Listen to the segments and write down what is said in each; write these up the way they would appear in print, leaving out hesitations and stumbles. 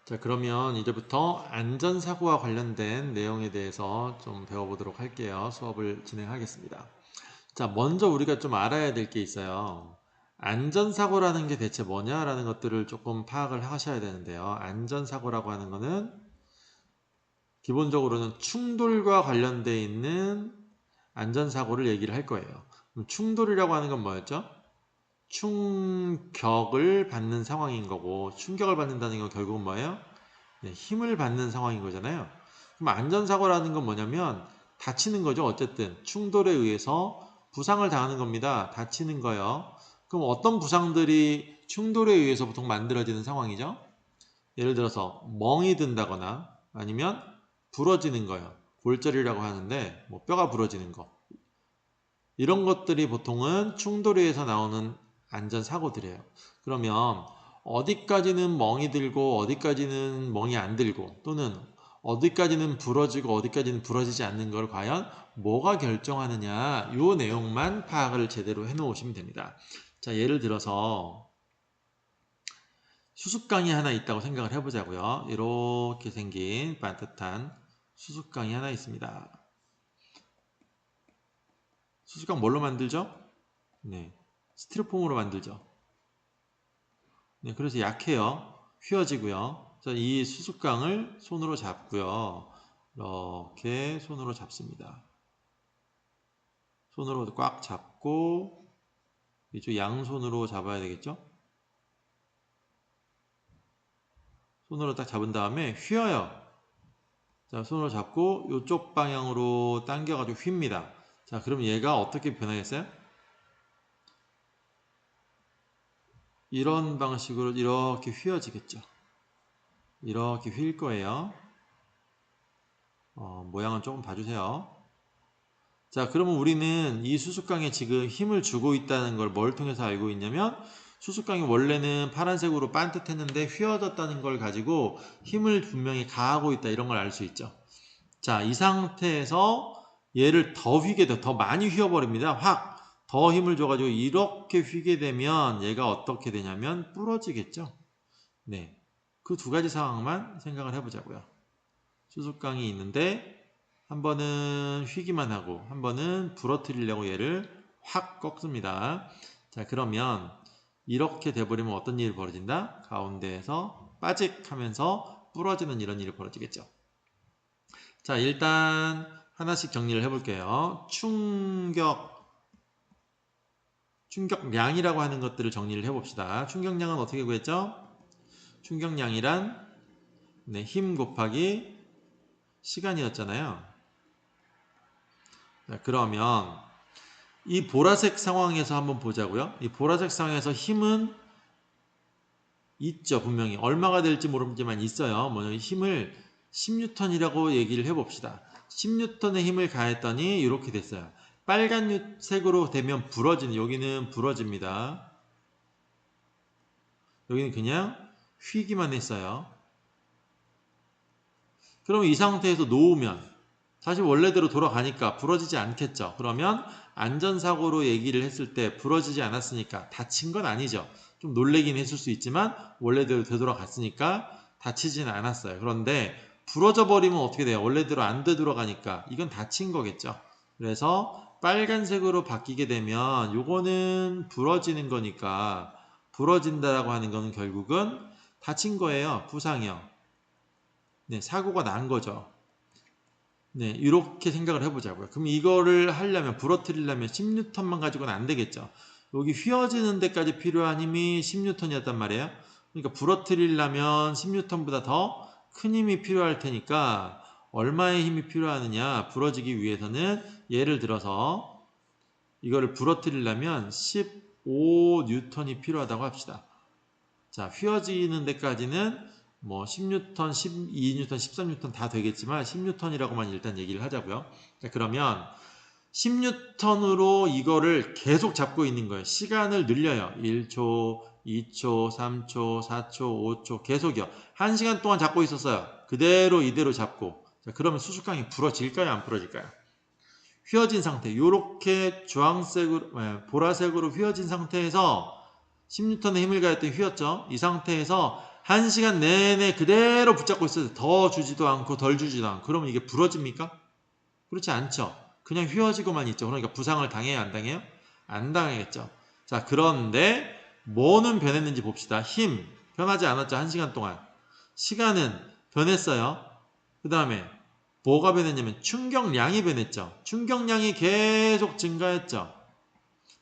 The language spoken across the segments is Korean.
자, 그러면 이제부터 안전사고와 관련된 내용에 대해서 좀 배워보도록 할게요. 수업을 진행하겠습니다. 자, 먼저 우리가 좀 알아야 될 게 있어요. 안전사고라는 게 대체 뭐냐라는 것들을 조금 파악을 하셔야 되는데요. 안전사고라고 하는 거는 기본적으로는 충돌과 관련되어 있는 안전사고를 얘기를 할 거예요. 그럼 충돌이라고 하는 건 뭐였죠? 충격을 받는 상황인 거고, 충격을 받는다는 건 결국은 뭐예요? 네, 힘을 받는 상황인 거잖아요. 그럼 안전사고라는 건 뭐냐면 다치는 거죠. 어쨌든 충돌에 의해서 부상을 당하는 겁니다. 다치는 거요. 그럼 어떤 부상들이 충돌에 의해서 보통 만들어지는 상황이죠? 예를 들어서 멍이 든다거나 아니면 부러지는 거요. 골절이라고 하는데 뭐 뼈가 부러지는 거. 이런 것들이 보통은 충돌에 의해서 나오는 안전사고들이에요. 그러면 어디까지는 멍이 들고 어디까지는 멍이 안 들고 또는 어디까지는 부러지고 어디까지는 부러지지 않는 걸 과연 뭐가 결정하느냐 이 내용만 파악을 제대로 해 놓으시면 됩니다. 자, 예를 들어서 수습강이 하나 있다고 생각을 해보자고요. 이렇게 생긴 반듯한 수습강이 하나 있습니다. 수습강 뭘로 만들죠? 네, 스티로폼으로 만들죠. 네, 그래서 약해요. 휘어지고요. 자, 이 수습강을 손으로 잡고요. 이렇게 손으로 잡습니다. 손으로 꽉 잡고 이쪽 양손으로 잡아야 되겠죠? 손으로 딱 잡은 다음에 휘어요. 자, 손으로 잡고 이쪽 방향으로 당겨가지고 휩니다. 자, 그럼 얘가 어떻게 변하겠어요? 이런 방식으로 이렇게 휘어지겠죠. 이렇게 휠 거예요. 모양은 조금 봐주세요. 자, 그러면 우리는 이 수습강에 지금 힘을 주고 있다는 걸 뭘 통해서 알고 있냐면 수습강이 원래는 파란색으로 반듯했는데 휘어졌다는 걸 가지고 힘을 분명히 가하고 있다 이런 걸 알 수 있죠. 자, 이 상태에서 얘를 더 휘게 돼, 더 많이 휘어버립니다. 확 더 힘을 줘가지고 이렇게 휘게 되면 얘가 어떻게 되냐면 부러지겠죠. 네, 그 두 가지 상황만 생각을 해보자고요. 수습강이 있는데 한 번은 휘기만 하고 한 번은 부러뜨리려고 얘를 확 꺾습니다. 자, 그러면 이렇게 돼버리면 어떤 일이 벌어진다? 가운데에서 빠직 하면서 부러지는 이런 일이 벌어지겠죠. 자, 일단 하나씩 정리를 해볼게요. 충격량이라고 하는 것들을 정리를 해봅시다. 충격량은 어떻게 구했죠? 충격량이란 네, 힘 곱하기 시간이었잖아요. 자, 그러면 이 보라색 상황에서 한번 보자고요. 이 보라색 상황에서 힘은 있죠. 분명히 얼마가 될지 모르지만 있어요. 뭐냐, 힘을 10N이라고 얘기를 해봅시다. 10N의 힘을 가했더니 이렇게 됐어요. 빨간색으로 되면 부러지는, 여기는 부러집니다. 여기는 그냥 휘기만 했어요. 그럼 이 상태에서 놓으면 사실 원래대로 돌아가니까 부러지지 않겠죠. 그러면 안전사고로 얘기를 했을 때 부러지지 않았으니까 다친 건 아니죠. 좀 놀래긴 했을 수 있지만 원래대로 되돌아갔으니까 다치지는 않았어요. 그런데 부러져 버리면 어떻게 돼요? 원래대로 안 되돌아가니까 이건 다친 거겠죠. 그래서 빨간색으로 바뀌게 되면 요거는 부러지는 거니까 부러진다라고 하는 거는 결국은 다친 거예요. 부상이요. 네, 사고가 난 거죠. 네, 이렇게 생각을 해보자고요. 그럼 이거를 하려면, 부러뜨리려면 10N만 가지고는 안 되겠죠. 여기 휘어지는 데까지 필요한 힘이 10N이었단 말이에요. 그러니까 부러뜨리려면 10N보다 더 큰 힘이 필요할 테니까 얼마의 힘이 필요하느냐, 부러지기 위해서는 예를 들어서 이거를 부러뜨리려면 15N이 필요하다고 합시다. 자, 휘어지는 데까지는 뭐 10N, 12N, 13N 다 되겠지만 10N이라고만 일단 얘기를 하자고요. 자, 그러면 10N으로 이거를 계속 잡고 있는 거예요. 시간을 늘려요. 1초, 2초, 3초, 4초, 5초 계속이요. 1시간 동안 잡고 있었어요. 그대로 이대로 잡고. 자, 그러면 수축강이 부러질까요? 안 부러질까요? 휘어진 상태, 요렇게 주황색으로, 보라색으로 휘어진 상태에서 10N의 힘을 가했더니 휘었죠. 이 상태에서 1시간 내내 그대로 붙잡고 있어도 더 주지도 않고 덜 주지도 않고 그러면 이게 부러집니까? 그렇지 않죠. 그냥 휘어지고만 있죠. 그러니까 부상을 당해요, 안 당해요? 안 당하겠죠. 자, 그런데 뭐는 변했는지 봅시다. 힘 변하지 않았죠. 1시간 동안. 시간은 변했어요. 그 다음에 뭐가 변했냐면 충격량이 변했죠. 충격량이 계속 증가했죠.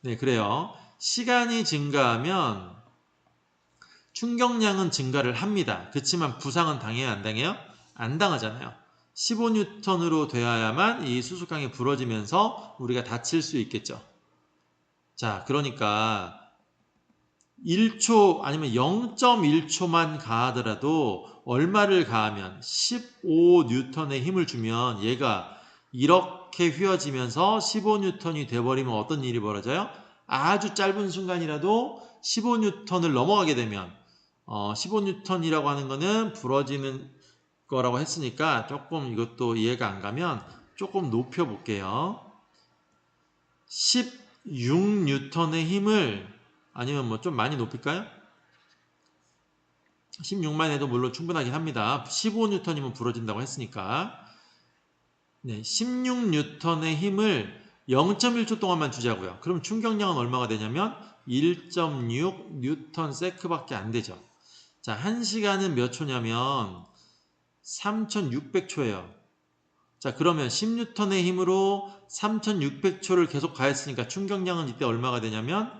네, 그래요. 시간이 증가하면 충격량은 증가를 합니다. 그렇지만 부상은 당해요, 안 당해요? 안 당하잖아요. 15N으로 되어야만 이 수축강이 부러지면서 우리가 다칠 수 있겠죠. 자, 그러니까 1초 아니면 0.1초만 가하더라도 얼마를 가하면 15N의 힘을 주면 얘가 이렇게 휘어지면서 15N이 돼버리면 어떤 일이 벌어져요? 아주 짧은 순간이라도 15N을 넘어가게 되면 15N이라고 하는 거는 부러지는 거라고 했으니까 조금 이것도 이해가 안 가면 조금 높여 볼게요. 16N의 힘을 아니면 뭐 좀 많이 높일까요? 16만 해도 물론 충분하긴 합니다. 15N이면 부러진다고 했으니까. 네, 16N의 힘을 0.1초 동안만 주자고요. 그럼 충격량은 얼마가 되냐면 1.6Nm 밖에 안 되죠. 자, 1시간은 몇 초냐면 3600초예요. 자, 그러면 10N의 힘으로 3600초를 계속 가했으니까 충격량은 이때 얼마가 되냐면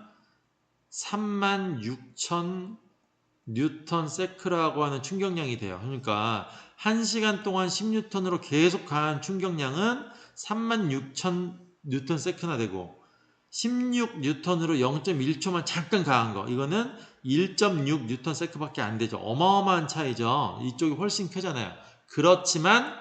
36,000N라고 하는 충격량이 돼요. 그러니까 1시간 동안 10N으로 계속 가한 충격량은 36,000N나 되고 16N으로 0.1초만 잠깐 가한 거 이거는 1.6N 밖에 안 되죠. 어마어마한 차이죠. 이쪽이 훨씬 크잖아요. 그렇지만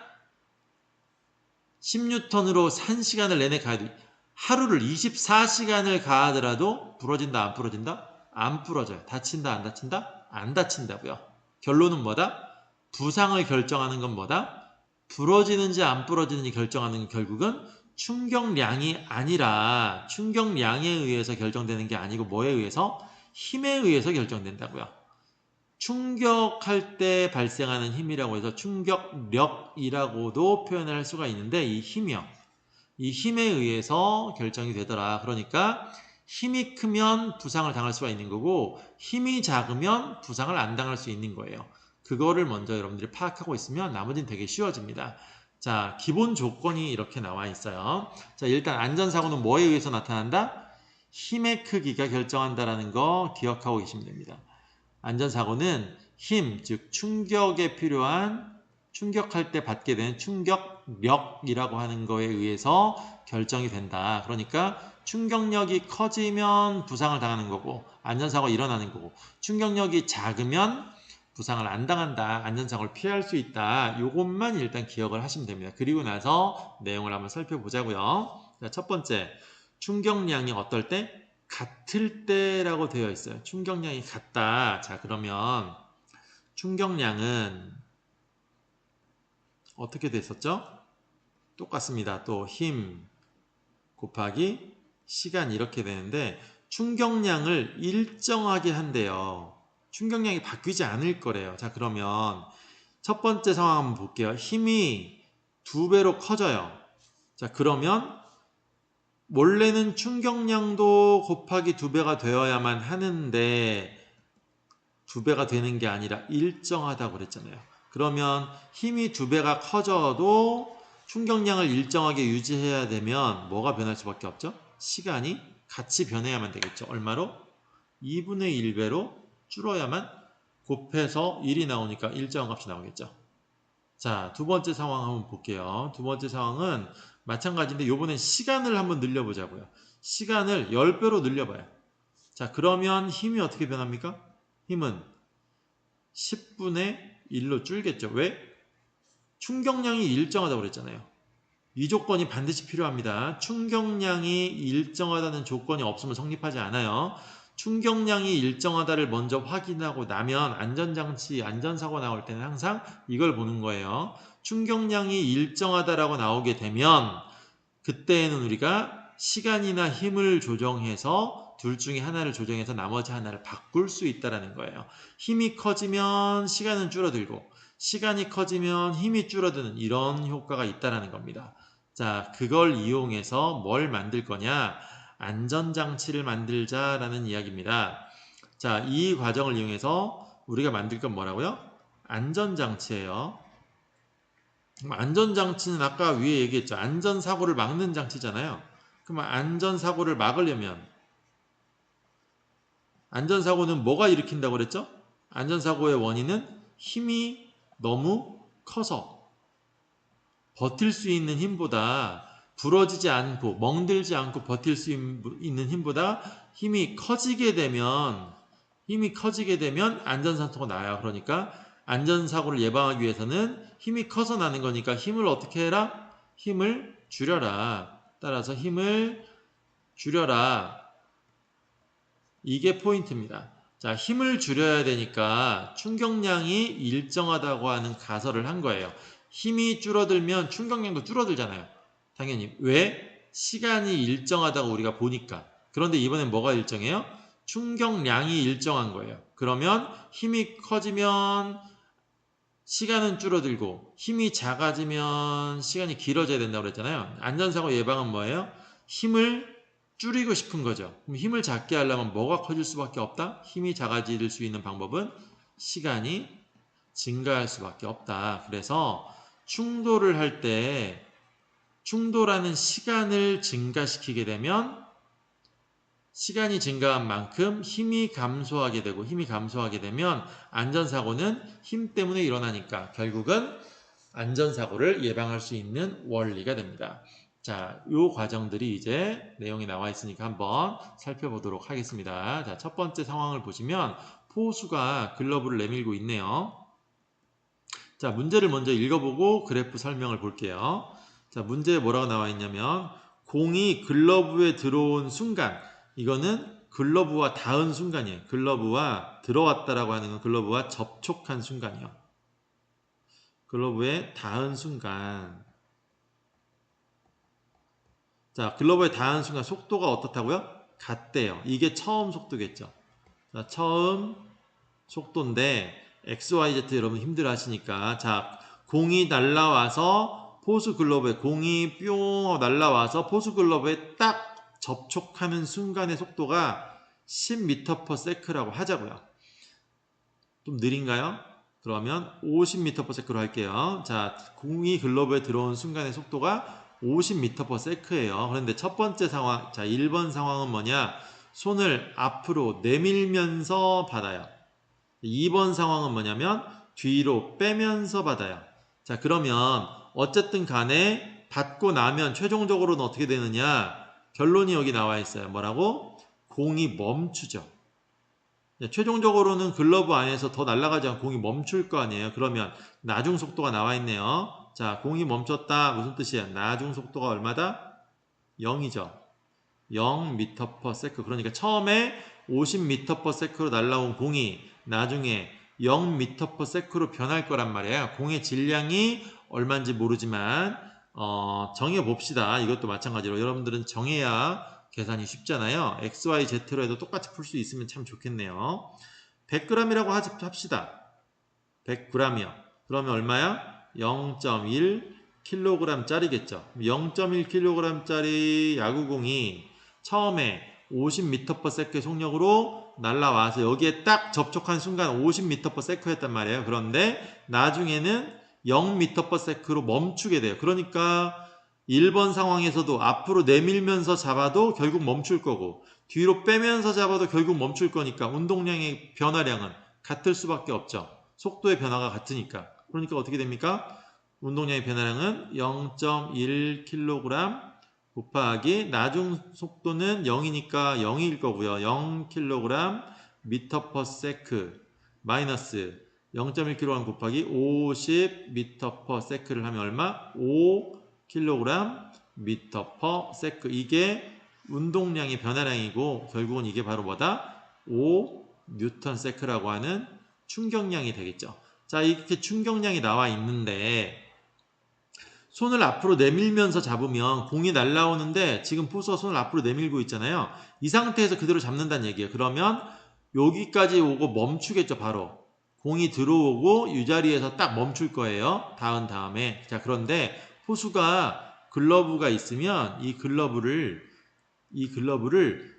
10N으로 1시간을 내내 가야 돼. 하루를 24시간을 가하더라도 부러진다 안 부러진다? 안 부러져요. 다친다 안 다친다? 안 다친다고요. 결론은 뭐다? 부상을 결정하는 건 뭐다? 부러지는지 안 부러지는지 결정하는 건 결국은 충격량이 아니라 충격량에 의해서 결정되는 게 아니고 뭐에 의해서? 힘에 의해서 결정된다고요. 충격할 때 발생하는 힘이라고 해서 충격력이라고도 표현을 할 수가 있는데 이 힘이요. 이 힘에 의해서 결정이 되더라. 그러니까 힘이 크면 부상을 당할 수가 있는 거고 힘이 작으면 부상을 안 당할 수 있는 거예요. 그거를 먼저 여러분들이 파악하고 있으면 나머지는 되게 쉬워집니다. 자, 기본 조건이 이렇게 나와 있어요. 자, 일단 안전사고는 뭐에 의해서 나타난다? 힘의 크기가 결정한다라는 거 기억하고 계시면 됩니다. 안전사고는 힘, 즉 충격에 필요한 충격할 때 받게 되는 충격력이라고 하는 거에 의해서 결정이 된다. 그러니까 충격력이 커지면 부상을 당하는 거고 안전사고가 일어나는 거고 충격력이 작으면 부상을 안 당한다. 안전사고를 피할 수 있다. 이것만 일단 기억을 하시면 됩니다. 그리고 나서 내용을 한번 살펴보자고요. 자, 첫 번째, 충격량이 어떨 때? 같을 때라고 되어 있어요. 충격량이 같다. 자, 그러면 충격량은 어떻게 됐었죠? 똑같습니다. 또 힘 곱하기 시간 이렇게 되는데 충격량을 일정하게 한대요. 충격량이 바뀌지 않을 거래요. 자, 그러면 첫 번째 상황 한번 볼게요. 힘이 2배로 커져요. 자, 그러면 원래는 충격량도 곱하기 2배가 되어야만 하는데 2배가 되는 게 아니라 일정하다고 그랬잖아요. 그러면 힘이 2배가 커져도 충격량을 일정하게 유지해야 되면 뭐가 변할 수밖에 없죠? 시간이 같이 변해야만 되겠죠. 얼마로? 2분의 1배로 줄어야만 곱해서 1이 나오니까 일정한 값이 나오겠죠. 자, 두 번째 상황 한번 볼게요. 두 번째 상황은 마찬가지인데 이번엔 시간을 한번 늘려보자고요. 시간을 10배로 늘려봐요. 자, 그러면 힘이 어떻게 변합니까? 힘은 10분의 1로 줄겠죠. 왜? 충격량이 일정하다고 그랬잖아요. 이 조건이 반드시 필요합니다. 충격량이 일정하다는 조건이 없으면 성립하지 않아요. 충격량이 일정하다를 먼저 확인하고 나면 안전장치, 안전사고 나올 때는 항상 이걸 보는 거예요. 충격량이 일정하다라고 나오게 되면 그때에는 우리가 시간이나 힘을 조정해서 둘 중에 하나를 조정해서 나머지 하나를 바꿀 수 있다는 거예요. 힘이 커지면 시간은 줄어들고 시간이 커지면 힘이 줄어드는 이런 효과가 있다는 겁니다. 자, 그걸 이용해서 뭘 만들 거냐? 안전장치를 만들자라는 이야기입니다. 자, 이 과정을 이용해서 우리가 만들 건 뭐라고요? 안전장치예요. 안전장치는 아까 위에 얘기했죠. 안전사고를 막는 장치잖아요. 그럼 안전사고를 막으려면 안전사고는 뭐가 일으킨다고 그랬죠? 안전사고의 원인은 힘이 너무 커서 버틸 수 있는 힘보다 부러지지 않고 멍들지 않고 버틸 수 있는 힘보다 힘이 커지게 되면 안전사고가 나요. 그러니까 안전사고를 예방하기 위해서는 힘이 커서 나는 거니까 힘을 어떻게 해라? 힘을 줄여라. 따라서 힘을 줄여라. 이게 포인트입니다. 자, 힘을 줄여야 되니까 충격량이 일정하다고 하는 가설을 한 거예요. 힘이 줄어들면 충격량도 줄어들잖아요. 당연히. 왜? 시간이 일정하다고 우리가 보니까. 그런데 이번엔 뭐가 일정해요? 충격량이 일정한 거예요. 그러면 힘이 커지면 시간은 줄어들고 힘이 작아지면 시간이 길어져야 된다고 그랬잖아요. 안전사고 예방은 뭐예요? 힘을 줄이고 싶은 거죠. 그럼 힘을 작게 하려면 뭐가 커질 수밖에 없다? 힘이 작아질 수 있는 방법은 시간이 증가할 수밖에 없다. 그래서 충돌을 할 때 충돌하는 시간을 증가시키게 되면 시간이 증가한 만큼 힘이 감소하게 되고 힘이 감소하게 되면 안전사고는 힘 때문에 일어나니까 결국은 안전사고를 예방할 수 있는 원리가 됩니다. 자, 요 과정들이 이제 내용이 나와 있으니까 한번 살펴보도록 하겠습니다. 자, 첫 번째 상황을 보시면 포수가 글러브를 내밀고 있네요. 자, 문제를 먼저 읽어보고 그래프 설명을 볼게요. 자, 문제에 뭐라고 나와 있냐면 공이 글러브에 들어온 순간 이거는 글러브와 닿은 순간이에요. 글러브와 들어왔다라고 하는 건 글러브와 접촉한 순간이요. 글러브에 닿은 순간. 자, 글러브에 닿은 순간 속도가 어떻다고요? 같대요. 이게 처음 속도겠죠. 자, 처음 속도인데 XYZ 여러분 힘들어 하시니까 자, 공이 날라와서 포수 글러브에 공이 뿅 날라와서 포수 글러브에 딱 접촉하는 순간의 속도가 10m/s라고 하자고요. 좀 느린가요? 그러면 50m/s로 할게요. 자, 공이 글러브에 들어온 순간의 속도가 50m/s예요. 그런데 첫 번째 상황, 자, 1번 상황은 뭐냐? 손을 앞으로 내밀면서 받아요. 2번 상황은 뭐냐면 뒤로 빼면서 받아요. 자, 그러면 어쨌든 간에 받고 나면 최종적으로는 어떻게 되느냐? 결론이 여기 나와 있어요. 뭐라고? 공이 멈추죠. 최종적으로는 글러브 안에서 더 날아가지 않고 공이 멈출 거 아니에요. 그러면 나중 속도가 나와 있네요. 자, 공이 멈췄다. 무슨 뜻이야? 나중 속도가 얼마다? 0이죠. 0m/s. 그러니까 처음에 50m/s로 날아온 공이 나중에 0m/s로 변할 거란 말이에요. 공의 질량이 얼마인지 모르지만 정해 봅시다. 이것도 마찬가지로 여러분들은 정해야 계산이 쉽잖아요. XYZ로 해도 똑같이 풀 수 있으면 참 좋겠네요. 100g이라고 합시다. 100g이요. 그러면 얼마야? 0.1kg짜리겠죠. 0.1kg짜리 야구공이 처음에 50m/s의 속력으로 날라와서 여기에 딱 접촉한 순간 50m/s였단 말이에요. 그런데 나중에는 0m/s로 멈추게 돼요. 그러니까 1번 상황에서도 앞으로 내밀면서 잡아도 결국 멈출 거고 뒤로 빼면서 잡아도 결국 멈출 거니까 운동량의 변화량은 같을 수밖에 없죠. 속도의 변화가 같으니까. 그러니까 어떻게 됩니까? 운동량의 변화량은 0.1kg 곱하기 나중 속도는 0이니까 0일 거고요. 0kg m/s 마이너스 0.1kg 곱하기 50m/s를 하면 얼마? 5kg m/s. 이게 운동량의 변화량이고 결국은 이게 바로 뭐다? 5Nm라고 하는 충격량이 되겠죠. 자, 이렇게 충격량이 나와 있는데 손을 앞으로 내밀면서 잡으면 공이 날아오는데 지금 포수가 손을 앞으로 내밀고 있잖아요. 이 상태에서 그대로 잡는다는 얘기예요. 그러면 여기까지 오고 멈추겠죠, 바로. 공이 들어오고 이 자리에서 딱 멈출 거예요. 닿은 다음에. 자, 그런데 포수가 글러브가 있으면 이 글러브를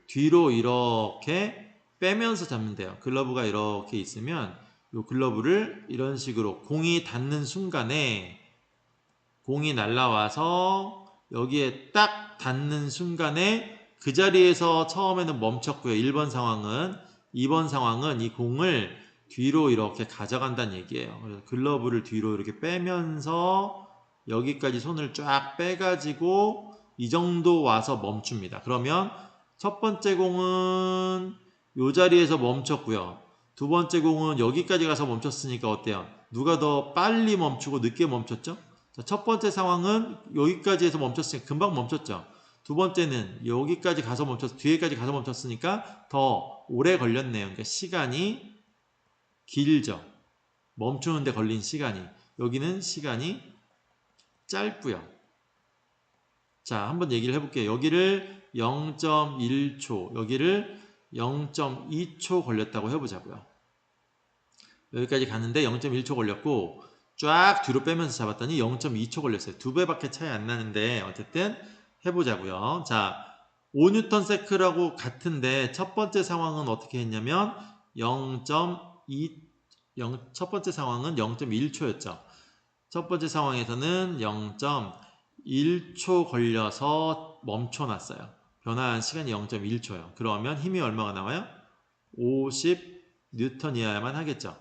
뒤로 이렇게 빼면서 잡면 돼요. 글러브가 이렇게 있으면 이 글러브를 이런 식으로 공이 닿는 순간에 공이 날라와서 여기에 딱 닿는 순간에 그 자리에서 처음에는 멈췄고요. 1번 상황은. 2번 상황은 이 공을 뒤로 이렇게 가져간다는 얘기예요. 그래서 글러브를 뒤로 이렇게 빼면서 여기까지 손을 쫙 빼가지고 이 정도 와서 멈춥니다. 그러면 첫 번째 공은 이 자리에서 멈췄고요. 두 번째 공은 여기까지 가서 멈췄으니까 어때요? 누가 더 빨리 멈추고 늦게 멈췄죠? 자, 첫 번째 상황은 여기까지 해서 멈췄으니까 금방 멈췄죠. 두 번째는 여기까지 가서 뒤에까지 가서 멈췄으니까 더 오래 걸렸네요. 그러니까 시간이 길죠. 멈추는데 걸린 시간이. 여기는 시간이 짧고요. 자, 한번 얘기를 해볼게요. 여기를 0.1초, 여기를 0.2초 걸렸다고 해보자고요. 여기까지 갔는데 0.1초 걸렸고 쫙 뒤로 빼면서 잡았더니 0.2초 걸렸어요. 2배밖에 차이 안 나는데 어쨌든 해보자고요. 자, 5N세크라고 같은데 첫 번째 상황은 어떻게 했냐면 0.2 첫 번째 상황은 0.1초였죠. 첫 번째 상황에서는 0.1초 걸려서 멈춰놨어요. 변화한 시간이 0.1초예요. 그러면 힘이 얼마가 나와요? 50N이어야만 하겠죠.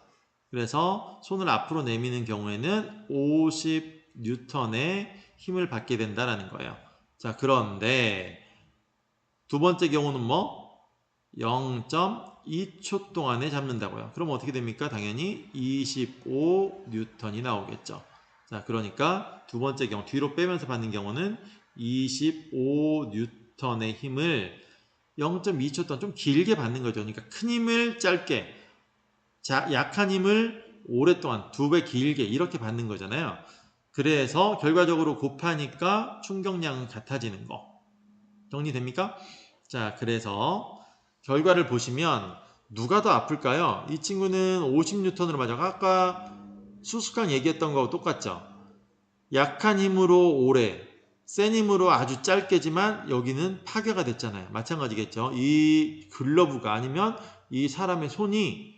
그래서 손을 앞으로 내미는 경우에는 50N의 힘을 받게 된다는 거예요. 자, 그런데 두 번째 경우는 뭐? 0.2초 동안에 잡는다고요. 그럼 어떻게 됩니까? 당연히 25N이 나오겠죠. 자, 그러니까 두 번째 경우 뒤로 빼면서 받는 경우는 25N의 힘을 0.2초 동안 좀 길게 받는 거죠. 그러니까 큰 힘을 짧게, 약한 힘을 오랫동안 2배 길게 이렇게 받는 거잖아요. 그래서 결과적으로 곱하니까 충격량은 같아지는 거. 정리됩니까? 자, 그래서 결과를 보시면 누가 더 아플까요? 이 친구는 50N으로 맞아. 아까 수수깡 얘기했던 거하고 똑같죠? 약한 힘으로 오래, 센 힘으로 아주 짧게지만 여기는 파괴가 됐잖아요. 마찬가지겠죠? 이 글러브가 아니면 이 사람의 손이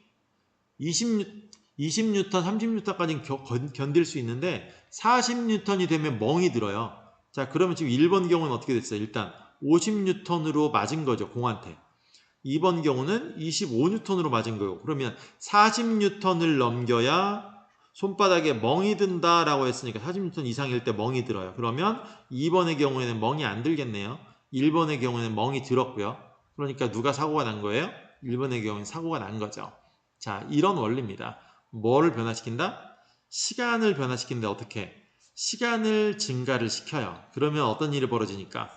20N, 30N까지는 견딜 수 있는데 40N이 되면 멍이 들어요. 자, 그러면 지금 1번 경우는 어떻게 됐어요? 일단 50N으로 맞은 거죠, 공한테. 2번 경우는 25N으로 맞은 거예요. 그러면 40N을 넘겨야 손바닥에 멍이 든다라고 했으니까 40N 이상일 때 멍이 들어요. 그러면 2번의 경우에는 멍이 안 들겠네요. 1번의 경우에는 멍이 들었고요. 그러니까 누가 사고가 난 거예요? 1번의 경우에는 사고가 난 거죠. 자, 이런 원리입니다. 뭐를 변화시킨다? 시간을 변화시키는데 어떻게? 시간을 증가를 시켜요. 그러면 어떤 일이 벌어지니까?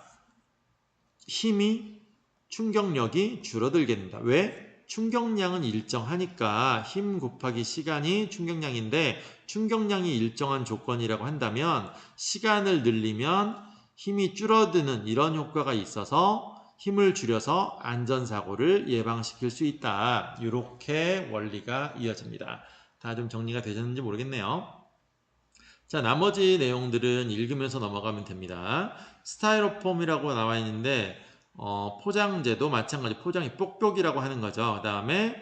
힘이, 충격력이 줄어들게 된다. 왜? 충격량은 일정하니까 힘 곱하기 시간이 충격량인데 충격량이 일정한 조건이라고 한다면 시간을 늘리면 힘이 줄어드는 이런 효과가 있어서 힘을 줄여서 안전사고를 예방시킬 수 있다. 이렇게 원리가 이어집니다. 다 좀 정리가 되셨는지 모르겠네요. 자, 나머지 내용들은 읽으면서 넘어가면 됩니다. 스타이로폼이라고 나와 있는데 포장재도 마찬가지 포장이 뽁뽁이라고 하는 거죠. 그 다음에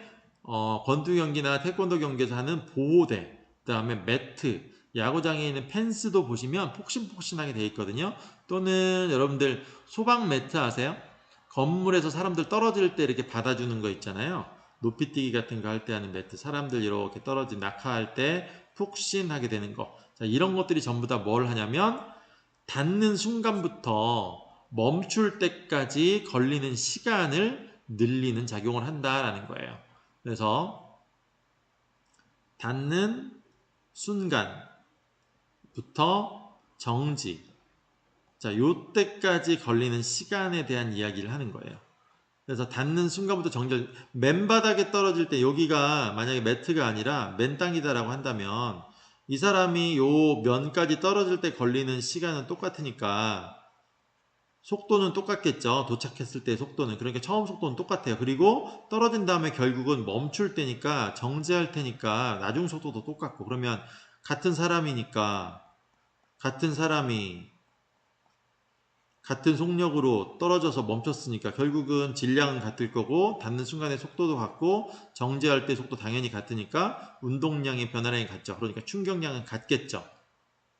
권투 경기나 태권도 경기에서 하는 보호대, 그 다음에 매트, 야구장에 있는 펜스도 보시면 폭신폭신하게 되어 있거든요. 또는 여러분들 소방 매트 아세요? 건물에서 사람들 떨어질 때 이렇게 받아주는 거 있잖아요. 높이뛰기 같은 거 할 때 하는 매트, 사람들 이렇게 낙하할 때 푹신하게 되는 거. 자, 이런 것들이 전부 다 뭘 하냐면 닿는 순간부터 멈출 때까지 걸리는 시간을 늘리는 작용을 한다라는 거예요. 그래서 닿는 순간부터 정지. 자, 요때까지 걸리는 시간에 대한 이야기를 하는 거예요. 그래서 닿는 순간부터 정지. 맨바닥에 떨어질 때 여기가 만약에 매트가 아니라 맨땅이다라고 한다면 이 사람이 요 면까지 떨어질 때 걸리는 시간은 똑같으니까 속도는 똑같겠죠. 도착했을 때 속도는. 그러니까 처음 속도는 똑같아요. 그리고 떨어진 다음에 결국은 멈출 때니까 정지할 테니까 나중 속도도 똑같고 그러면 같은 사람이니까 같은 사람이 같은 속력으로 떨어져서 멈췄으니까 결국은 질량은 같을 거고 닿는 순간의 속도도 같고 정지할 때 속도 당연히 같으니까 운동량의 변화량이 같죠. 그러니까 충격량은 같겠죠.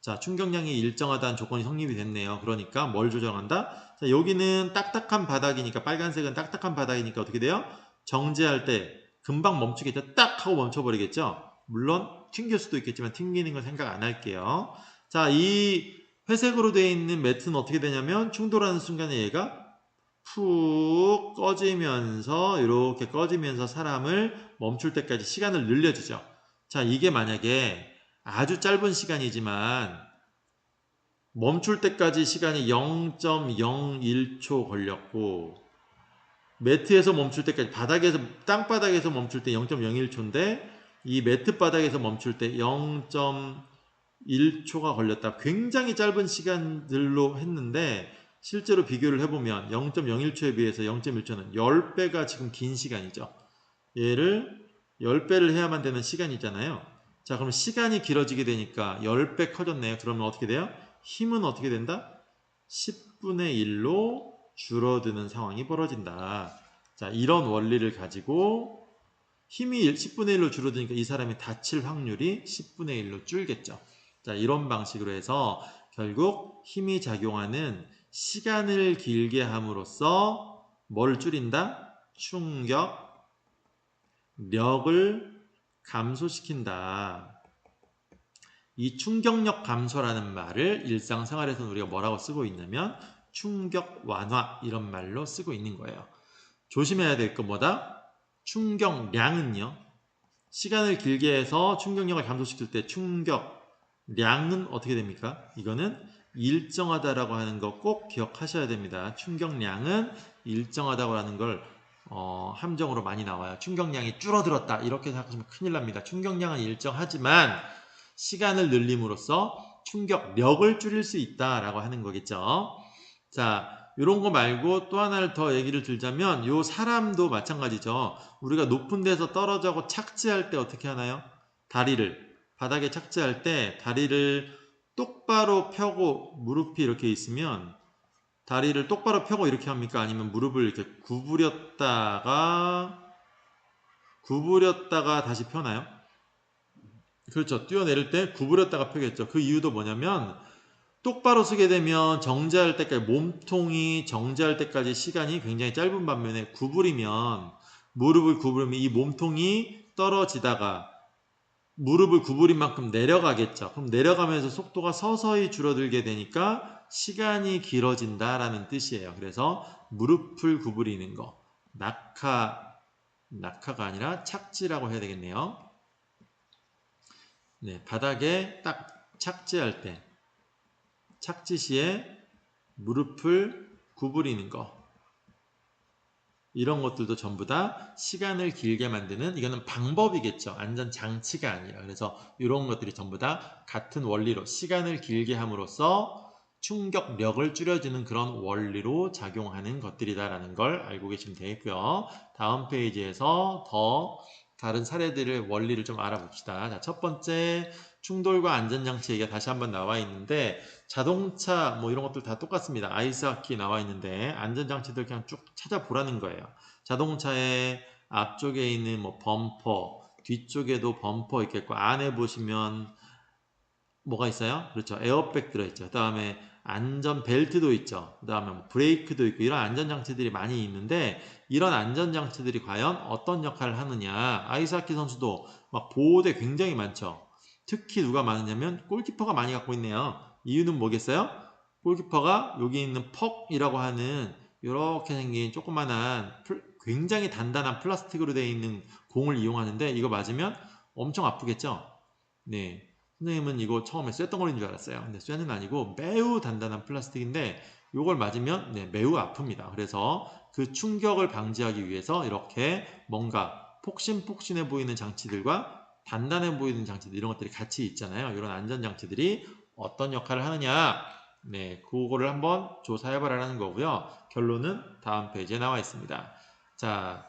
자, 충격량이 일정하다는 조건이 성립이 됐네요. 그러니까 뭘 조정한다? 자, 여기는 딱딱한 바닥이니까 빨간색은 딱딱한 바닥이니까 어떻게 돼요? 정지할 때 금방 멈추겠죠. 딱 하고 멈춰버리겠죠. 물론 튕길 수도 있겠지만 튕기는 건 생각 안 할게요. 자, 이 회색으로 되어 있는 매트는 어떻게 되냐면 충돌하는 순간에 얘가 푹 꺼지면서 이렇게 꺼지면서 사람을 멈출 때까지 시간을 늘려주죠. 자, 이게 만약에 아주 짧은 시간이지만 멈출 때까지 시간이 0.01초 걸렸고 매트에서 멈출 때까지 바닥에서 땅바닥에서 멈출 때 0.01초인데 이 매트 바닥에서 멈출 때 0.1초가 걸렸다. 굉장히 짧은 시간들로 했는데 실제로 비교를 해보면 0.01초에 비해서 0.1초는 10배가 지금 긴 시간이죠. 얘를 10배를 해야만 되는 시간이잖아요. 자, 그럼 시간이 길어지게 되니까 10배 커졌네요. 그러면 어떻게 돼요? 힘은 어떻게 된다? 10분의 1로 줄어드는 상황이 벌어진다. 자, 이런 원리를 가지고 힘이 10분의 1로 줄어드니까 이 사람이 다칠 확률이 10분의 1로 줄겠죠. 자, 이런 방식으로 해서 결국 힘이 작용하는 시간을 길게 함으로써 뭘 줄인다? 충격력을 감소시킨다. 이 충격력 감소라는 말을 일상생활에서는 우리가 뭐라고 쓰고 있냐면 충격 완화 이런 말로 쓰고 있는 거예요. 조심해야 될 건 뭐다? 충격량은요. 시간을 길게 해서 충격력을 감소시킬 때 충격량은 어떻게 됩니까? 이거는 일정하다라고 하는 거 꼭 기억하셔야 됩니다. 충격량은 일정하다고 하는 걸 함정으로 많이 나와요. 충격량이 줄어들었다 이렇게 생각하시면 큰일 납니다. 충격량은 일정하지만 시간을 늘림으로써 충격력을 줄일 수 있다라고 하는 거겠죠. 자, 이런 거 말고 또 하나를 더 얘기를 들자면 요 사람도 마찬가지죠. 우리가 높은 데서 떨어져고 착지할 때 어떻게 하나요? 다리를 바닥에 착지할 때 다리를 똑바로 펴고 무릎이 이렇게 있으면 다리를 똑바로 펴고 이렇게 합니까? 아니면 무릎을 이렇게 구부렸다가 다시 펴나요? 그렇죠. 뛰어내릴 때 구부렸다가 펴겠죠. 그 이유도 뭐냐면 똑바로 서게 되면 정지할 때까지 몸통이 정지할 때까지 시간이 굉장히 짧은 반면에 무릎을 구부리면 이 몸통이 떨어지다가 무릎을 구부린 만큼 내려가겠죠. 그럼 내려가면서 속도가 서서히 줄어들게 되니까 시간이 길어진다라는 뜻이에요. 그래서 무릎을 구부리는 거 낙하가 아니라 착지라고 해야 되겠네요. 네, 바닥에 딱 착지할 때 착지 시에 무릎을 구부리는 거 이런 것들도 전부 다 시간을 길게 만드는 이거는 방법이겠죠. 안전장치가 아니라. 그래서 이런 것들이 전부 다 같은 원리로 시간을 길게 함으로써 충격력을 줄여주는 그런 원리로 작용하는 것들이다라는 걸 알고 계시면 되겠고요. 다음 페이지에서 더 다른 사례들의 원리를 좀 알아봅시다. 자, 첫 번째 충돌과 안전장치 얘기가 다시 한번 나와 있는데 자동차 뭐 이런 것들 다 똑같습니다. 아이스하키 나와 있는데 안전장치들 그냥 쭉 찾아보라는 거예요. 자동차의 앞쪽에 있는 뭐 범퍼, 뒤쪽에도 범퍼 있겠고 안에 보시면 뭐가 있어요? 그렇죠. 에어백 들어있죠. 그 다음에 안전벨트도 있죠. 그 다음에 뭐 브레이크도 있고 이런 안전장치들이 많이 있는데 이런 안전장치들이 과연 어떤 역할을 하느냐. 아이스하키 선수도 막 보호대 굉장히 많죠. 특히 누가 많으냐면 골키퍼가 많이 갖고 있네요. 이유는 뭐겠어요? 골키퍼가 여기 있는 퍽이라고 하는 이렇게 생긴 조그만한 굉장히 단단한 플라스틱으로 되어 있는 공을 이용하는데 이거 맞으면 엄청 아프겠죠? 네. 선생님은 이거 처음에 쇳덩어리인 줄 알았어요. 근데 쇳은 아니고 매우 단단한 플라스틱인데 이걸 맞으면 네, 매우 아픕니다. 그래서 그 충격을 방지하기 위해서 이렇게 뭔가 폭신폭신해 보이는 장치들과 단단해 보이는 장치들 이런 것들이 같이 있잖아요. 이런 안전장치들이 어떤 역할을 하느냐, 네, 그거를 한번 조사해봐라는 거고요. 결론은 다음 페이지에 나와 있습니다. 자,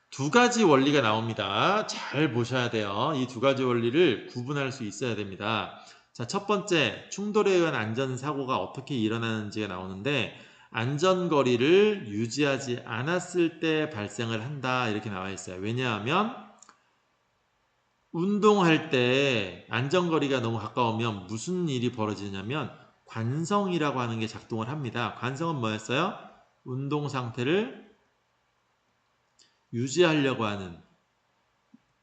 두 가지 원리가 나옵니다. 잘 보셔야 돼요. 이 두 가지 원리를 구분할 수 있어야 됩니다. 자, 첫 번째, 충돌에 의한 안전사고가 어떻게 일어나는지가 나오는데, 안전거리를 유지하지 않았을 때 발생을 한다 이렇게 나와 있어요. 왜냐하면 운동할 때 안전거리가 너무 가까우면 무슨 일이 벌어지냐면 관성이라고 하는 게 작동을 합니다. 관성은 뭐였어요? 운동 상태를 유지하려고 하는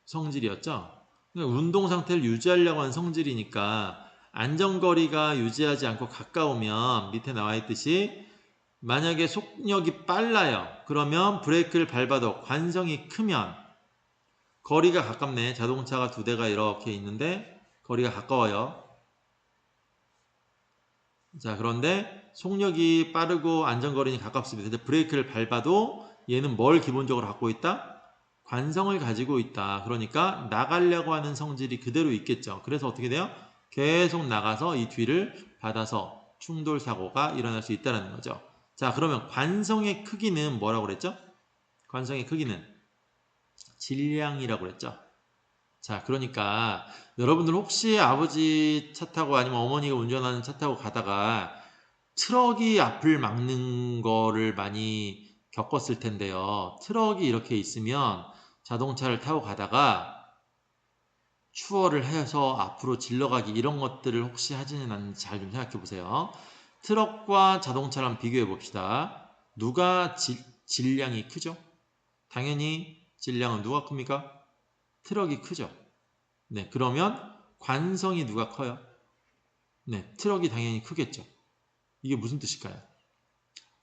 성질이었죠. 그러니까 운동 상태를 유지하려고 하는 성질이니까 안전거리가 유지하지 않고 가까우면 밑에 나와 있듯이 만약에 속력이 빨라요. 그러면 브레이크를 밟아도 관성이 크면 거리가 가깝네. 자동차가 두 대가 이렇게 있는데 거리가 가까워요. 자, 그런데 속력이 빠르고 안전거리는 가깝습니다. 근데 브레이크를 밟아도 얘는 뭘 기본적으로 갖고 있다? 관성을 가지고 있다. 그러니까 나가려고 하는 성질이 그대로 있겠죠. 그래서 어떻게 돼요? 계속 나가서 이 뒤를 받아서 충돌 사고가 일어날 수 있다는 거죠. 자, 그러면 관성의 크기는 뭐라고 그랬죠? 관성의 크기는 질량이라고 그랬죠. 자, 그러니까 여러분들 혹시 아버지 차 타고 아니면 어머니가 운전하는 차 타고 가다가 트럭이 앞을 막는 거를 많이 겪었을 텐데요. 트럭이 이렇게 있으면 자동차를 타고 가다가 추월을 해서 앞으로 질러가기 이런 것들을 혹시 하지는 않는지 잘 좀 생각해 보세요. 트럭과 자동차를 한번 비교해 봅시다. 누가 질량이 크죠? 당연히 질량은 누가 큽니까? 트럭이 크죠. 네, 그러면 관성이 누가 커요? 네, 트럭이 당연히 크겠죠. 이게 무슨 뜻일까요?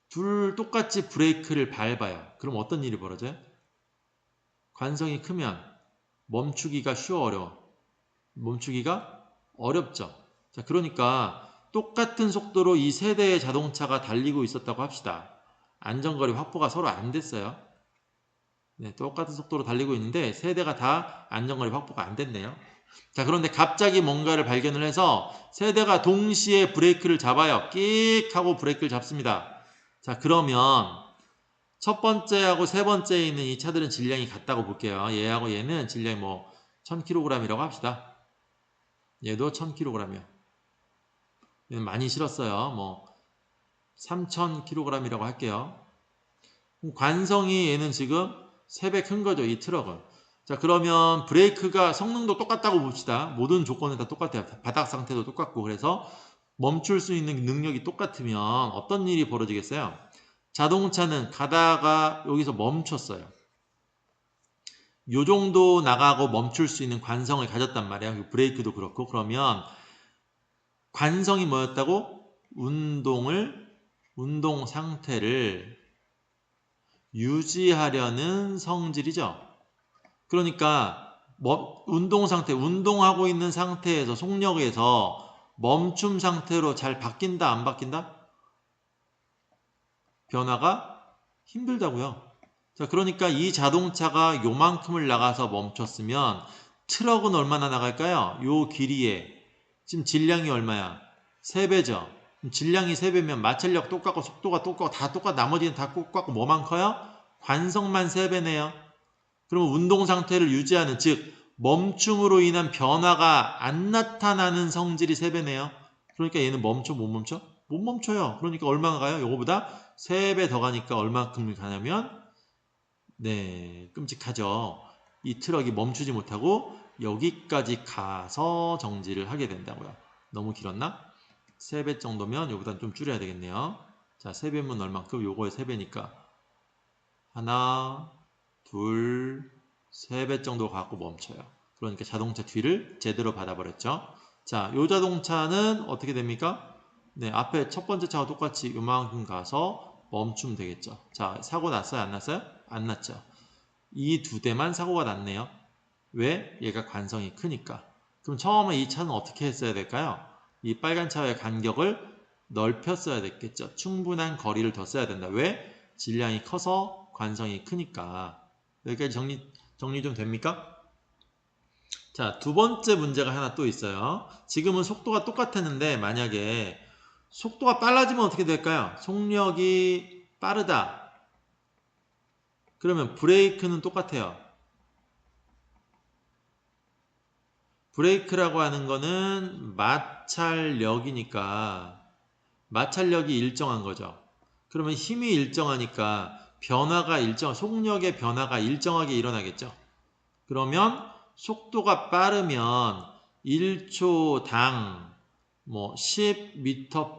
둘 똑같이 브레이크를 밟아요. 그럼 어떤 일이 벌어져요? 관성이 크면 멈추기가 쉬워 어려워? 멈추기가 어렵죠. 자, 그러니까 똑같은 속도로 이 세 대의 자동차가 달리고 있었다고 합시다. 안전거리 확보가 서로 안 됐어요. 네, 똑같은 속도로 달리고 있는데 세 대가 다 안전거리 확보가 안 됐네요. 자, 그런데 갑자기 뭔가를 발견을 해서 세 대가 동시에 브레이크를 잡아요. 끽 하고 브레이크를 잡습니다. 자, 그러면 첫 번째하고 세 번째에 있는 이 차들은 질량이 같다고 볼게요. 얘하고 얘는 질량이 뭐 1000kg이라고 합시다. 얘도 1000kg이요. 얘는 많이 실었어요. 뭐 3000kg이라고 할게요. 관성이 얘는 지금 3배 큰 거죠. 이 트럭은. 자, 그러면 브레이크가 성능도 똑같다고 봅시다. 모든 조건은 다 똑같아요. 바닥 상태도 똑같고. 그래서 멈출 수 있는 능력이 똑같으면 어떤 일이 벌어지겠어요? 자동차는 가다가 여기서 멈췄어요. 요 정도 나가고 멈출 수 있는 관성을 가졌단 말이에요. 브레이크도 그렇고. 그러면 관성이 뭐였다고? 운동 상태를 유지하려는 성질이죠. 그러니까 운동 상태, 운동하고 있는 상태에서 속력에서 멈춤 상태로 잘 바뀐다, 안 바뀐다? 변화가 힘들다고요. 자, 그러니까 이 자동차가 요만큼을 나가서 멈췄으면 트럭은 얼마나 나갈까요? 요 길이에 지금 질량이 얼마야? 3배죠. 질량이 3배면 마찰력 똑같고 속도가 똑같고 다 똑같고 나머지는 다 똑같고 뭐만 커요? 관성만 3배네요. 그러면 운동 상태를 유지하는 즉 멈춤으로 인한 변화가 안 나타나는 성질이 3배네요. 그러니까 얘는 멈춰 못 멈춰? 못 멈춰요. 그러니까 얼마나 가요? 요거보다 3배 더 가니까 얼마큼 가냐면 네, 끔찍하죠. 이 트럭이 멈추지 못하고 여기까지 가서 정지를 하게 된다고요. 너무 길었나? 3배 정도면 요보단 좀 줄여야 되겠네요. 자, 3배면 얼만큼? 요거의 3배니까 하나, 둘, 3배 정도 갖고 멈춰요. 그러니까 자동차 뒤를 제대로 받아버렸죠. 자, 요 자동차는 어떻게 됩니까? 네, 앞에 첫 번째 차와 똑같이 이만큼 가서 멈추면 되겠죠. 자, 사고 났어요? 안 났어요? 안 났죠. 이 두 대만 사고가 났네요. 왜? 얘가 관성이 크니까. 그럼 처음에 이 차는 어떻게 했어야 될까요? 이 빨간 차와의 간격을 넓혔어야 됐겠죠. 충분한 거리를 뒀어야 된다. 왜? 질량이 커서 관성이 크니까. 여기까지 정리 좀 됩니까? 자, 두 번째 문제가 하나 또 있어요. 지금은 속도가 똑같았는데 만약에 속도가 빨라지면 어떻게 될까요? 속력이 빠르다. 그러면 브레이크는 똑같아요. 브레이크라고 하는 거는 마찰력이니까 마찰력이 일정한 거죠. 그러면 힘이 일정하니까 속력의 변화가 일정하게 일어나겠죠. 그러면 속도가 빠르면 1초당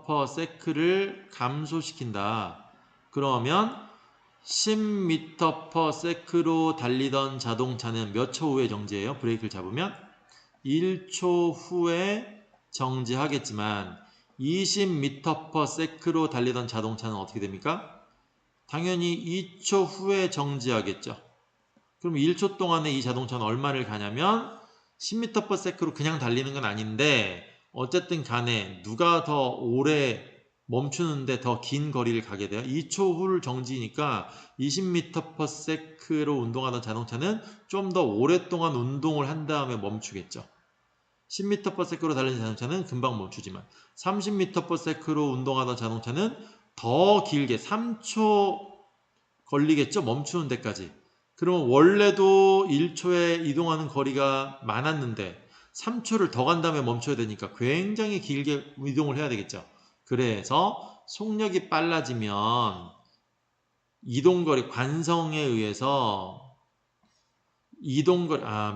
10m/s를 감소시킨다. 그러면 10m/s로 달리던 자동차는 몇 초 후에 정지해요? 브레이크를 잡으면 1초 후에 정지하겠지만 20m/s로 달리던 자동차는 어떻게 됩니까? 당연히 2초 후에 정지하겠죠. 그럼 1초 동안에 이 자동차는 얼마를 가냐면 10m/s로 그냥 달리는 건 아닌데 어쨌든 간에 누가 더 오래 멈추는데 더 긴 거리를 가게 돼요. 2초 후를 정지니까 20m/s로 운동하던 자동차는 좀 더 오랫동안 운동을 한 다음에 멈추겠죠. 10m/s로 달리는 자동차는 금방 멈추지만 30m/s로 운동하던 자동차는 더 길게 3초 걸리겠죠. 멈추는 데까지. 그러면 원래도 1초에 이동하는 거리가 많았는데 3초를 더 간 다음에 멈춰야 되니까 굉장히 길게 이동을 해야 되겠죠. 그래서 속력이 빨라지면 이동거리 관성에 의해서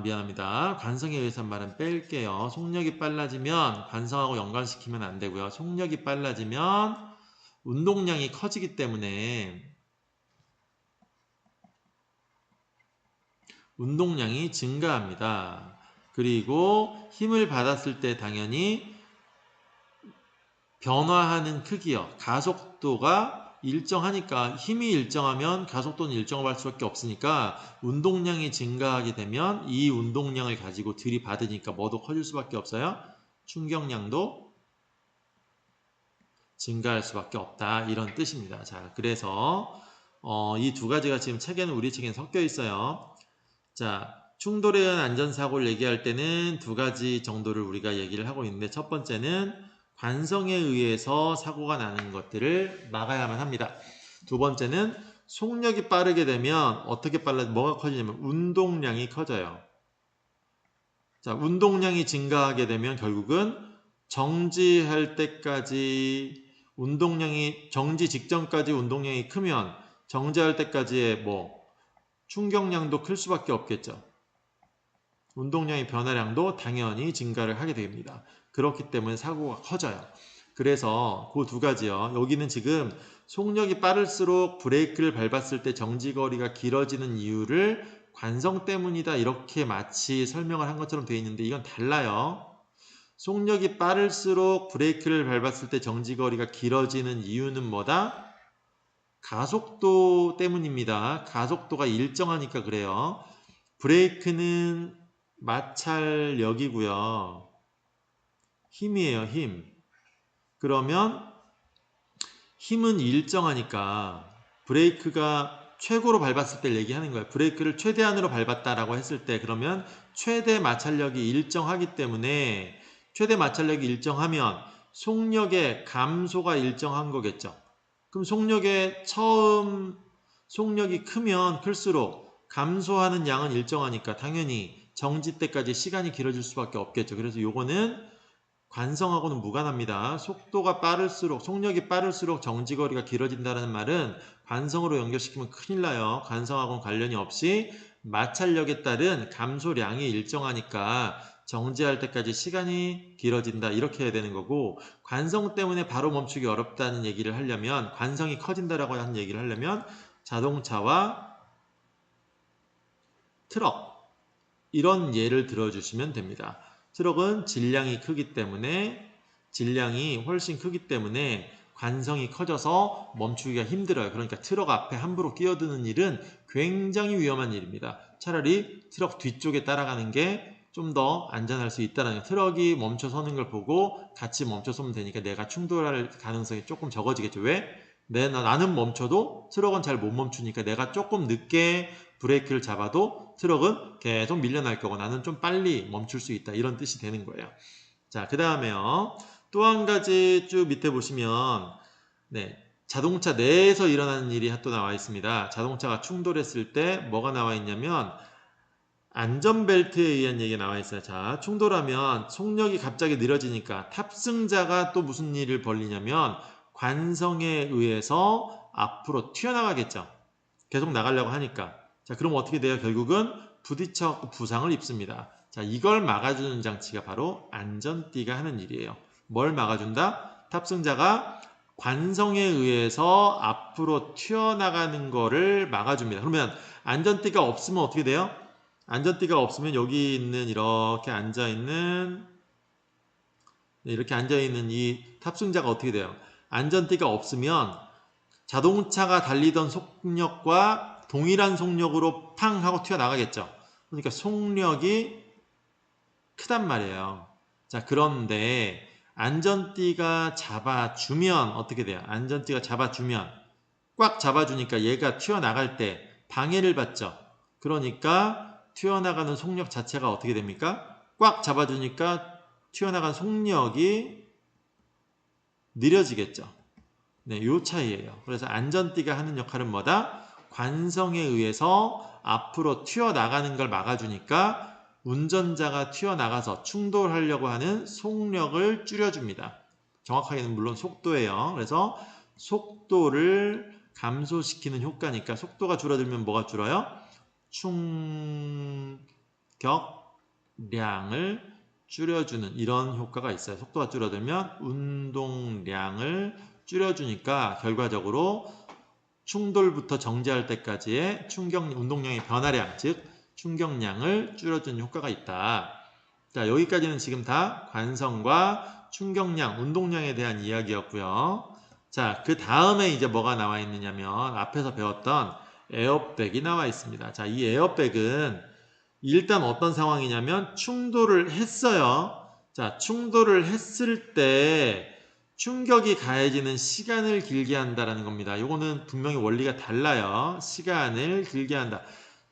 미안합니다. 관성에 의해서 말은 뺄게요. 속력이 빨라지면 관성하고 연관시키면 안 되고요. 속력이 빨라지면 운동량이 커지기 때문에 운동량이 증가합니다. 그리고 힘을 받았을 때 당연히 변화하는 크기요. 가속도가 일정하니까 힘이 일정하면 가속도는 일정할 수밖에 없으니까 운동량이 증가하게 되면 이 운동량을 가지고 들이받으니까 뭐도 커질 수밖에 없어요. 충격량도 증가할 수밖에 없다. 이런 뜻입니다. 자, 그래서 이 두 가지가 지금 우리 책에는 섞여 있어요. 자, 충돌에 의한 안전사고를 얘기할 때는 두 가지 정도를 우리가 얘기를 하고 있는데 첫 번째는 관성에 의해서 사고가 나는 것들을 막아야만 합니다. 두 번째는 속력이 빠르게 되면 뭐가 커지냐면 운동량이 커져요. 자, 운동량이 증가하게 되면 결국은 정지할 때까지 정지 직전까지 운동량이 크면 정지할 때까지의 충격량도 클 수밖에 없겠죠. 운동량의 변화량도 당연히 증가를 하게 됩니다. 그렇기 때문에 사고가 커져요. 그래서 그 두 가지요. 여기는 지금 속력이 빠를수록 브레이크를 밟았을 때 정지거리가 길어지는 이유를 관성 때문이다 이렇게 마치 설명을 한 것처럼 되어 있는데 이건 달라요. 속력이 빠를수록 브레이크를 밟았을 때 정지거리가 길어지는 이유는 뭐다? 가속도 때문입니다. 가속도가 일정하니까 그래요. 브레이크는 마찰력이고요. 힘이에요, 힘. 그러면 힘은 일정하니까 브레이크가 최고로 밟았을 때 얘기하는 거예요. 브레이크를 최대한으로 밟았다라고 했을 때 그러면 최대 마찰력이 일정하기 때문에 최대 마찰력이 일정하면 속력의 감소가 일정한 거겠죠. 그럼 속력이 크면 클수록 감소하는 양은 일정하니까 당연히 정지 때까지 시간이 길어질 수밖에 없겠죠. 그래서 요거는 관성하고는 무관합니다. 속력이 빠를수록 정지거리가 길어진다는 말은 관성으로 연결시키면 큰일 나요. 관성하고는 관련이 없이 마찰력에 따른 감소량이 일정하니까 정지할 때까지 시간이 길어진다 이렇게 해야 되는 거고 관성 때문에 바로 멈추기 어렵다는 얘기를 하려면 관성이 커진다라고 하는 얘기를 하려면 자동차와 트럭 이런 예를 들어주시면 됩니다. 트럭은 질량이 훨씬 크기 때문에 관성이 커져서 멈추기가 힘들어요. 그러니까 트럭 앞에 함부로 끼어드는 일은 굉장히 위험한 일입니다. 차라리 트럭 뒤쪽에 따라가는 게 좀 더 안전할 수 있다는 거예요. 트럭이 멈춰서는 걸 보고 같이 멈춰서면 되니까 내가 충돌할 가능성이 조금 적어지겠죠. 왜? 나는 멈춰도 트럭은 잘 못 멈추니까 내가 조금 늦게 브레이크를 잡아도 트럭은 계속 밀려날 거고 나는 좀 빨리 멈출 수 있다. 이런 뜻이 되는 거예요. 자, 그 다음에요. 또 한 가지 쭉 밑에 보시면 네, 자동차 내에서 일어나는 일이 또 나와 있습니다. 자동차가 충돌했을 때 뭐가 나와 있냐면 안전벨트에 의한 얘기가 나와 있어요. 자, 충돌하면 속력이 갑자기 느려지니까 탑승자가 또 무슨 일을 벌리냐면 관성에 의해서 앞으로 튀어나가겠죠. 계속 나가려고 하니까. 자, 그럼 어떻게 돼요? 결국은 부딪혀 부상을 입습니다. 자, 이걸 막아주는 장치가 바로 안전띠가 하는 일이에요. 뭘 막아준다? 탑승자가 관성에 의해서 앞으로 튀어나가는 거를 막아줍니다. 그러면 안전띠가 없으면 어떻게 돼요? 안전띠가 없으면 여기 있는 이렇게 앉아있는 이 탑승자가 어떻게 돼요? 안전띠가 없으면 자동차가 달리던 속력과 동일한 속력으로 팡 하고 튀어나가겠죠. 그러니까 속력이 크단 말이에요. 자, 그런데 안전띠가 잡아주면 어떻게 돼요? 안전띠가 잡아주면 꽉 잡아주니까 얘가 튀어나갈 때 방해를 받죠. 그러니까 튀어나가는 속력 자체가 어떻게 됩니까? 꽉 잡아주니까 튀어나간 속력이 느려지겠죠. 네, 요 차이예요. 그래서 안전띠가 하는 역할은 뭐다? 관성에 의해서 앞으로 튀어나가는 걸 막아주니까 운전자가 튀어나가서 충돌하려고 하는 속력을 줄여줍니다. 정확하게는 물론 속도예요. 그래서 속도를 감소시키는 효과니까 속도가 줄어들면 뭐가 줄어요? 충격량을 줄여주는 이런 효과가 있어요. 속도가 줄어들면 운동량을 줄여주니까 결과적으로 충돌부터 정지할 때까지의 운동량의 변화량, 즉 충격량을 줄여주는 효과가 있다. 자, 여기까지는 지금 다 관성과 충격량, 운동량에 대한 이야기였고요. 자, 그 다음에 이제 뭐가 나와 있느냐면 앞에서 배웠던 에어백이 나와 있습니다. 자, 이 에어백은 일단 어떤 상황이냐면 충돌을 했어요. 자, 충돌을 했을 때 충격이 가해지는 시간을 길게 한다라는 겁니다. 이거는 분명히 원리가 달라요. 시간을 길게 한다.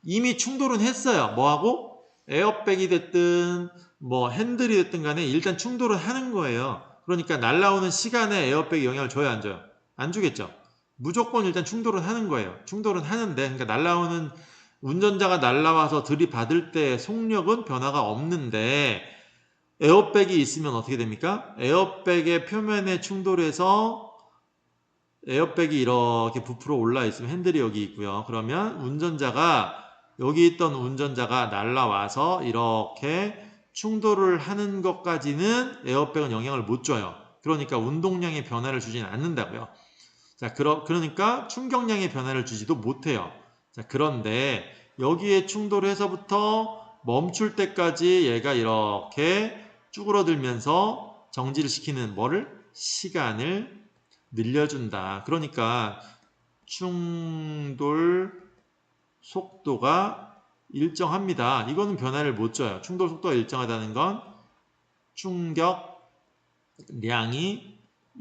이미 충돌은 했어요. 뭐하고? 에어백이 됐든 뭐 핸들이 됐든 간에 일단 충돌은 하는 거예요. 그러니까 날아오는 시간에 에어백이 영향을 줘요, 안 줘요? 안 주겠죠. 무조건 일단 충돌은 하는 거예요. 충돌은 하는데 그러니까 날아오는 운전자가 날아와서 들이받을 때 속력은 변화가 없는데 에어백이 있으면 어떻게 됩니까? 에어백의 표면에 충돌해서 에어백이 이렇게 부풀어 올라 있으면 핸들이 여기 있고요. 그러면 여기 있던 운전자가 날아와서 이렇게 충돌을 하는 것까지는 에어백은 영향을 못 줘요. 그러니까 운동량의 변화를 주지는 않는다고요. 자, 그러니까 충격량의 변화를 주지도 못해요. 자, 그런데 여기에 충돌해서부터 멈출 때까지 얘가 이렇게 쭈그러들면서 정지를 시키는 시간을 늘려준다. 그러니까 충돌 속도가 일정합니다. 이거는 변화를 못 줘요. 충돌 속도가 일정하다는 건 충격량이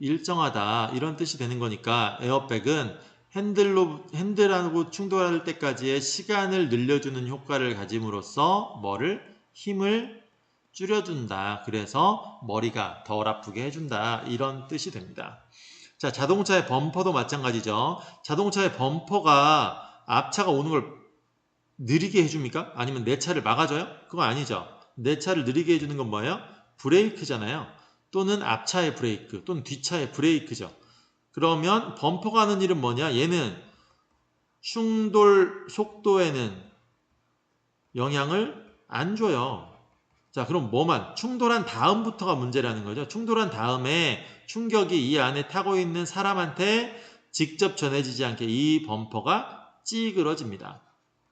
일정하다 이런 뜻이 되는 거니까 에어백은 핸들하고 충돌할 때까지의 시간을 늘려주는 효과를 가짐으로써 힘을 줄여준다. 그래서 머리가 덜 아프게 해준다. 이런 뜻이 됩니다. 자, 자동차의 범퍼도 마찬가지죠. 자동차의 범퍼가 앞차가 오는 걸 느리게 해줍니까? 아니면 내 차를 막아줘요? 그건 아니죠. 내 차를 느리게 해주는 건 뭐예요? 브레이크잖아요. 또는 앞차의 브레이크, 또는 뒷차의 브레이크죠. 그러면 범퍼가 하는 일은 뭐냐? 얘는 충돌 속도에는 영향을 안 줘요. 자, 그럼 충돌한 다음부터가 문제라는 거죠. 충돌한 다음에 충격이 이 안에 타고 있는 사람한테 직접 전해지지 않게 이 범퍼가 찌그러집니다.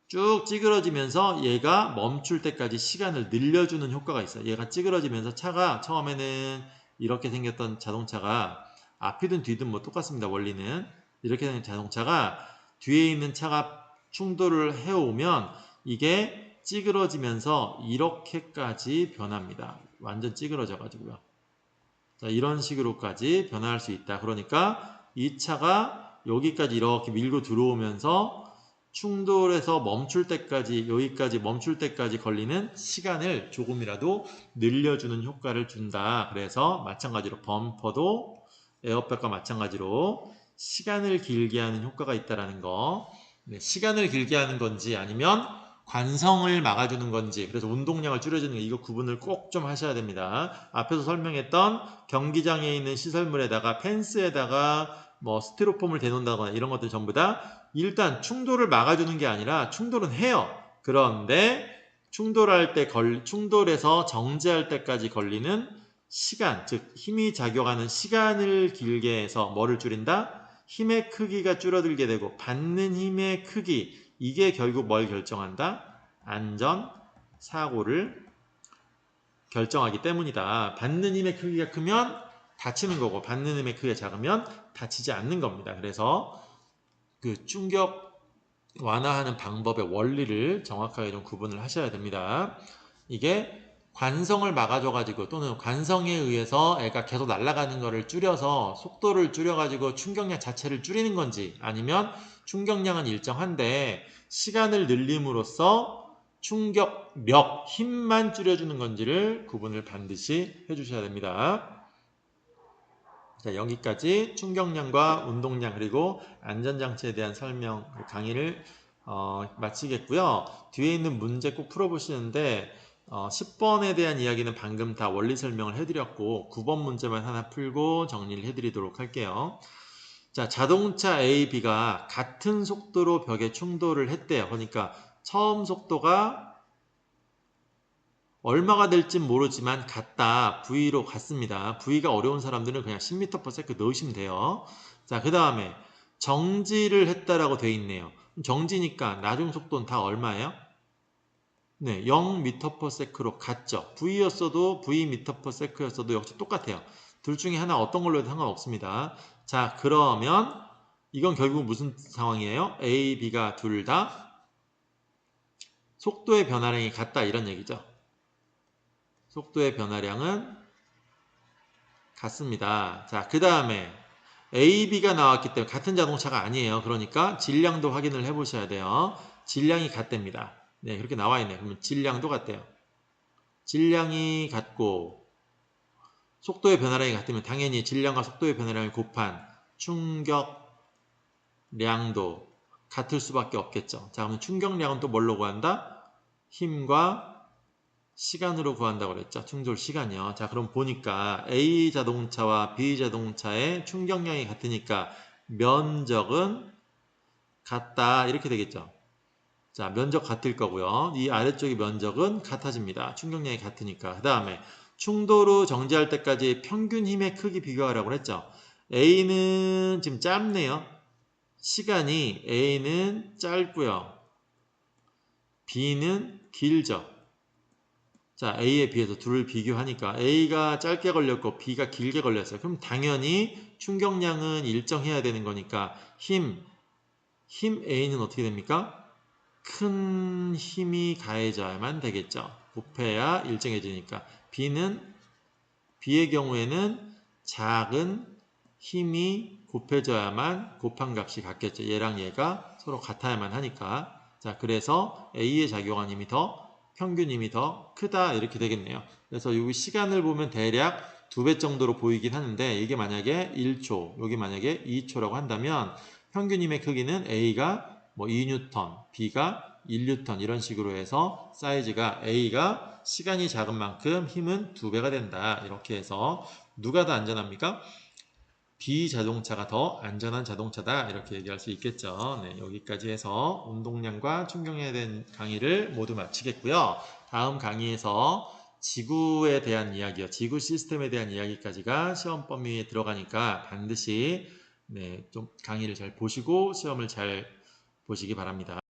쭉 찌그러지면서 얘가 멈출 때까지 시간을 늘려주는 효과가 있어요. 얘가 찌그러지면서 차가 처음에는 이렇게 생겼던 자동차가 앞이든 뒤든 뭐 똑같습니다. 원리는 이렇게 생긴 자동차가 뒤에 있는 차가 충돌을 해오면 이게 찌그러지면서 이렇게까지 변합니다. 완전 찌그러져 가지고요. 자, 이런 식으로까지 변화할 수 있다. 그러니까 이 차가 여기까지 이렇게 밀고 들어오면서 충돌해서 멈출 때까지, 여기까지 멈출 때까지 걸리는 시간을 조금이라도 늘려주는 효과를 준다. 그래서 마찬가지로 범퍼도 에어백과 마찬가지로 시간을 길게 하는 효과가 있다라는 거. 네, 시간을 길게 하는 건지 아니면 관성을 막아주는 건지, 그래서 운동량을 줄여주는 거, 이거 구분을 꼭 좀 하셔야 됩니다. 앞에서 설명했던 경기장에 있는 시설물에다가 펜스에다가 뭐 스티로폼을 대놓는다거나 이런 것들 전부 다 일단 충돌을 막아주는 게 아니라 충돌은 해요. 그런데 충돌해서 정지할 때까지 걸리는 시간, 즉 힘이 작용하는 시간을 길게 해서 뭐를 줄인다? 힘의 크기가 줄어들게 되고 받는 힘의 크기, 이게 결국 뭘 결정한다? 안전, 사고를 결정하기 때문이다. 받는 힘의 크기가 크면 다치는 거고 받는 힘의 크기가 작으면 다치지 않는 겁니다. 그래서 그 충격 완화하는 방법의 원리를 정확하게 좀 구분을 하셔야 됩니다. 이게 관성을 막아줘가지고 또는 관성에 의해서 애가 계속 날아가는 거를 줄여서 속도를 줄여가지고 충격량 자체를 줄이는 건지 아니면 충격량은 일정한데 시간을 늘림으로써 충격력, 힘만 줄여주는 건지를 구분을 반드시 해주셔야 됩니다. 자, 여기까지 충격량과 운동량 그리고 안전장치에 대한 설명 강의를 마치겠고요. 뒤에 있는 문제 꼭 풀어보시는데 10번에 대한 이야기는 방금 다 원리 설명을 해드렸고 9번 문제만 하나 풀고 정리를 해드리도록 할게요. 자, 자동차 A, B가 같은 속도로 벽에 충돌을 했대요. 그러니까 처음 속도가 얼마가 될진 모르지만 같다. V로 같습니다. V가 어려운 사람들은 그냥 10m/s 넣으시면 돼요. 자, 그 다음에 정지를 했다라고 돼 있네요. 정지니까 나중 속도는 다 얼마예요? 네, 0m/s로 같죠. V였어도 Vm/s였어도 역시 똑같아요. 둘 중에 하나 어떤 걸로 해도 상관없습니다. 자, 그러면 이건 결국 무슨 상황이에요? A, B가 둘 다 속도의 변화량이 같다 이런 얘기죠. 속도의 변화량은 같습니다. 자, 그 다음에 A, B가 나왔기 때문에 같은 자동차가 아니에요. 그러니까 질량도 확인을 해 보셔야 돼요. 질량이 같답니다. 네, 그렇게 나와 있네요. 그러면 질량도 같대요. 질량이 같고 속도의 변화량이 같으면 당연히 질량과 속도의 변화량을 곱한 충격량도 같을 수밖에 없겠죠. 자, 그러면 충격량은 또 뭘로 구한다? 힘과 시간으로 구한다고 그랬죠. 충돌 시간이요. 자, 그럼 보니까 A 자동차와 B 자동차의 충격량이 같으니까 면적은 같다. 이렇게 되겠죠. 자, 면적 같을 거고요. 이 아래쪽의 면적은 같아집니다. 충격량이 같으니까. 그 다음에 충돌 후 정지할 때까지 평균 힘의 크기 비교하라고 했죠. A는 지금 짧네요. 시간이 A는 짧고요. B는 길죠. 자, A에 비해서 둘을 비교하니까 A가 짧게 걸렸고 B가 길게 걸렸어요. 그럼 당연히 충격량은 일정해야 되는 거니까 힘 A는 어떻게 됩니까? 큰 힘이 가해져야만 되겠죠. 곱해야 일정해지니까. B의 경우에는 작은 힘이 곱해져야만 곱한 값이 같겠죠. 얘랑 얘가 서로 같아야만 하니까. 자, 그래서 A에 작용한 힘이 평균 힘이 더 크다 이렇게 되겠네요. 그래서 여기 시간을 보면 대략 2배 정도로 보이긴 하는데 이게 만약에 1초, 여기 만약에 2초라고 한다면 평균 힘의 크기는 A가 뭐 2뉴턴, B가 1뉴턴 이런 식으로 해서 사이즈가 A가 시간이 작은 만큼 힘은 2배가 된다. 이렇게 해서 누가 더 안전합니까? B 자동차가 더 안전한 자동차다. 이렇게 얘기할 수 있겠죠. 네, 여기까지 해서 운동량과 충격량에 대한 강의를 모두 마치겠고요. 다음 강의에서 지구에 대한 이야기요. 지구 시스템에 대한 이야기까지가 시험 범위에 들어가니까 반드시 좀 강의를 잘 보시고 시험을 잘 보시기 바랍니다.